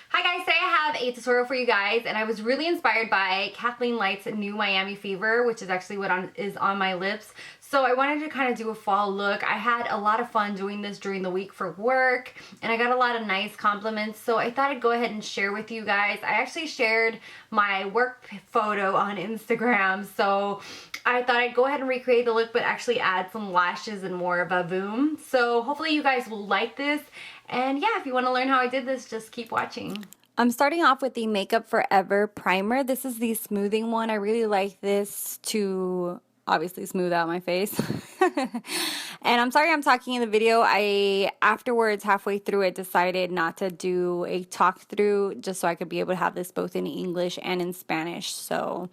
Hi guys, today I have a tutorial for you guys, and I was really inspired by Kathleen Light's new Miami Fever, which is actually what is on my lips. So I wanted to kind of do a fall look. I had a lot of fun doing this during the week for work, and I got a lot of nice compliments, so I thought I'd go ahead and share with you guys. I actually shared my work photo on Instagram, so I thought I'd go ahead and recreate the look, but actually add some lashes and more of a boom. So hopefully you guys will like this. And yeah, if you want to learn how I did this, just keep watching. I'm starting off with the Makeup Forever primer. This is the smoothing one. I really like this to obviously smooth out my face. And I'm sorry I'm talking in the video. I afterwards, halfway through it, decided not to do a talk through just so I could be able to have this both in English and in Spanish. So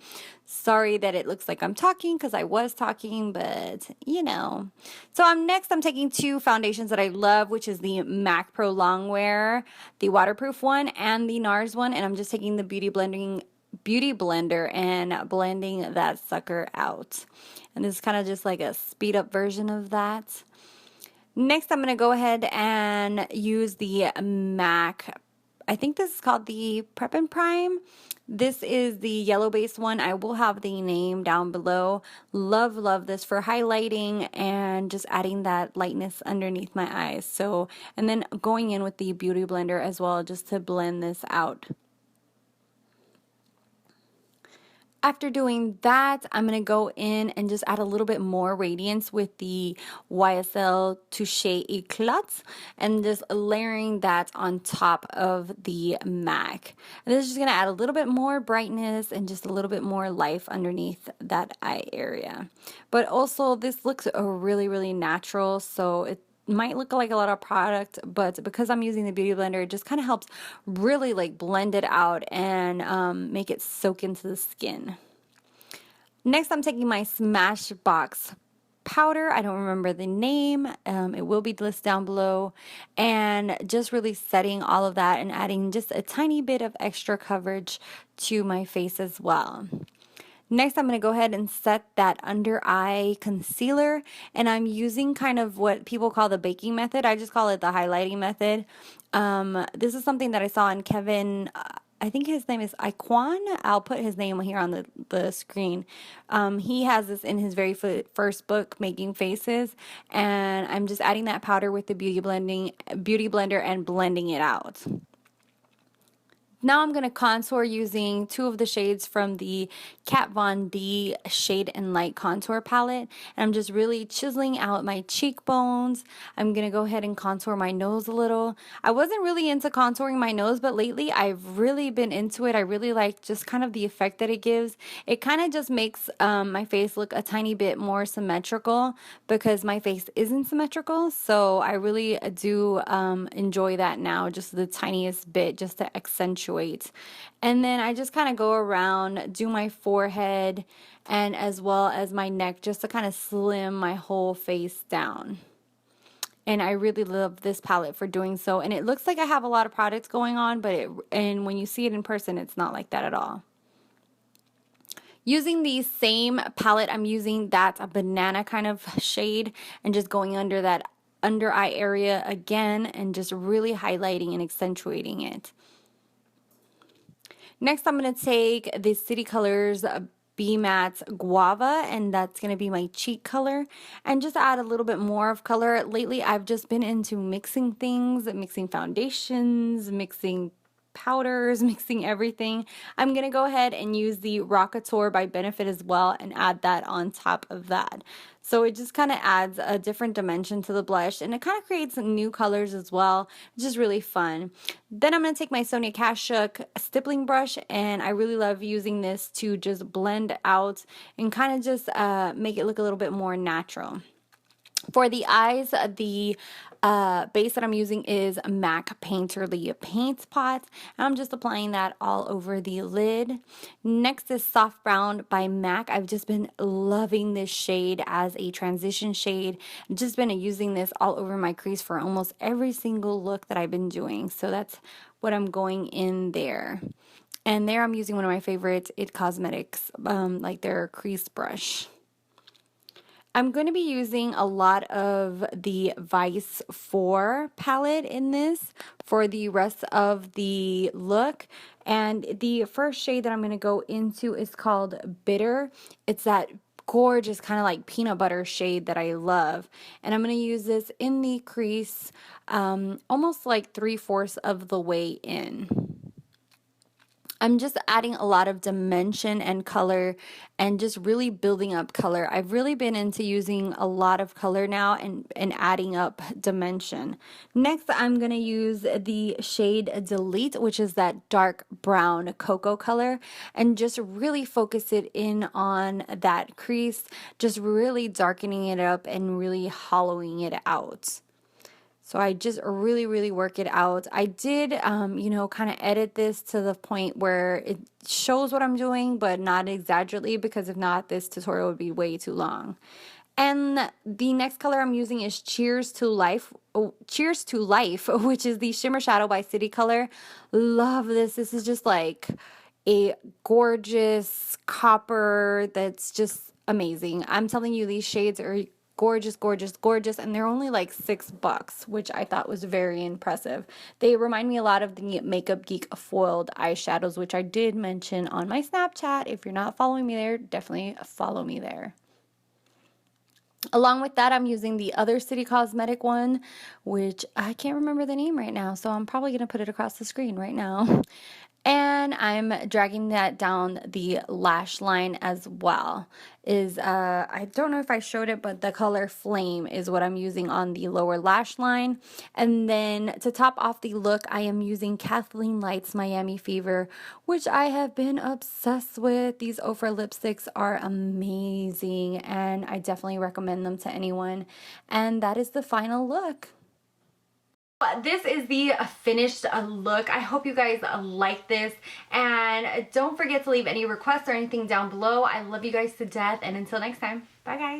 sorry that it looks like I'm talking because I was talking, but you know. So I'm taking two foundations that I love, which is the MAC Prolongwear, the waterproof one, and the NARS one, and I'm just taking the beauty blender and blending that sucker out. And this is kind of just like a speed up version of that. Next, I'm going to go ahead and use the MAC, I think this is called the Prep and Prime. This is the yellow based one. I will have the name down below. Love this for highlighting and just adding that lightness underneath my eyes. So, and then going in with the beauty blender as well, just to blend this out. After doing that, I'm going to go in and just add a little bit more radiance with the YSL Touch Eclat and just layering that on top of the MAC. And this is just going to add a little bit more brightness and just a little bit more life underneath that eye area. But also this looks really natural, so it might look like a lot of product, but because I'm using the beauty blender, it just kind of helps really like blend it out and make it soak into the skin. Next, I'm taking my Smashbox powder. I don't remember the name. It will be listed down below, and just really setting all of that and adding just a tiny bit of extra coverage to my face as well. Next, I'm going to go ahead and set that under eye concealer, and I'm using kind of what people call the baking method. I just call it the highlighting method. This is something that I saw in Kevin, I think his name is Iquan. I'll put his name here on the screen. He has this in his very first book, Making Faces, and I'm just adding that powder with the beauty blender and blending it out. Now I'm going to contour using two of the shades from the Kat Von D Shade and Light Contour Palette. And I'm just really chiseling out my cheekbones. I'm going to go ahead and contour my nose a little. I wasn't really into contouring my nose, but lately I've really been into it. I really like just kind of the effect that it gives. It kind of just makes my face look a tiny bit more symmetrical because my face isn't symmetrical. So I really do enjoy that now, just the tiniest bit, just to accentuate. And then I just kind of go around, do my forehead and as well as my neck, just to kind of slim my whole face down. And I really love this palette for doing so. And it looks like I have a lot of products going on, but and when you see it in person, it's not like that at all. Using the same palette, I'm using that banana kind of shade and just going under that under eye area again and just really highlighting and accentuating it. Next, I'm going to take the City Colors Be Matte Guava, and that's going to be my cheek color, and just add a little bit more of color. Lately, I've just been into mixing things, mixing foundations, mixing powders, mixing everything. I'm going to go ahead and use the Rockateur by Benefit as well and add that on top of that. So it just kind of adds a different dimension to the blush, and it kind of creates new colors as well, which is really fun. Then I'm going to take my Sonia Kashuk stippling brush, and I really love using this to just blend out and kind of just make it look a little bit more natural. For the eyes, the base that I'm using is MAC Painterly Paint Pot, and I'm just applying that all over the lid. Next is Soft Brown by MAC. I've just been loving this shade as a transition shade. I've just been using this all over my crease for almost every single look that I've been doing, so that's what I'm going in there. And there I'm using one of my favorites, It Cosmetics, like their crease brush. I'm going to be using a lot of the Vice 4 palette in this for the rest of the look. And the first shade that I'm going to go into is called Bitter. It's that gorgeous kind of like peanut butter shade that I love. And I'm going to use this in the crease almost like 3/4 of the way in. I'm just adding a lot of dimension and color and just really building up color. I've really been into using a lot of color now and adding up dimension. Next, I'm going to use the shade Delete, which is that dark brown cocoa color, and just really focus it in on that crease, just really darkening it up and really hollowing it out. So I just really work it out. I did, you know, kind of edit this to the point where it shows what I'm doing, but not exaggerately, because if not, this tutorial would be way too long. And the next color I'm using is Cheers to Life, which is the Shimmer Shadow by City Color. Love this. This is just like a gorgeous copper that's just amazing. I'm telling you, these shades are gorgeous, and they're only like $6, which I thought was very impressive. They remind me a lot of the Makeup Geek foiled eyeshadows, which I did mention on my Snapchat. If you're not following me there, definitely follow me there. Along with that, I'm using the other City Cosmetic one, which I can't remember the name right now, so I'm probably going to put it across the screen right now. And I'm dragging that down the lash line as well. I don't know if I showed it, but the color Flame is what I'm using on the lower lash line. And then to top off the look, I am using Kathleen Light's Miami Fever, which I have been obsessed with. These Ofra lipsticks are amazing, and I definitely recommend them to anyone. And that is the final look. This is the finished look. I hope you guys like this, and don't forget to leave any requests or anything down below. I love you guys to death, and until next time, bye guys.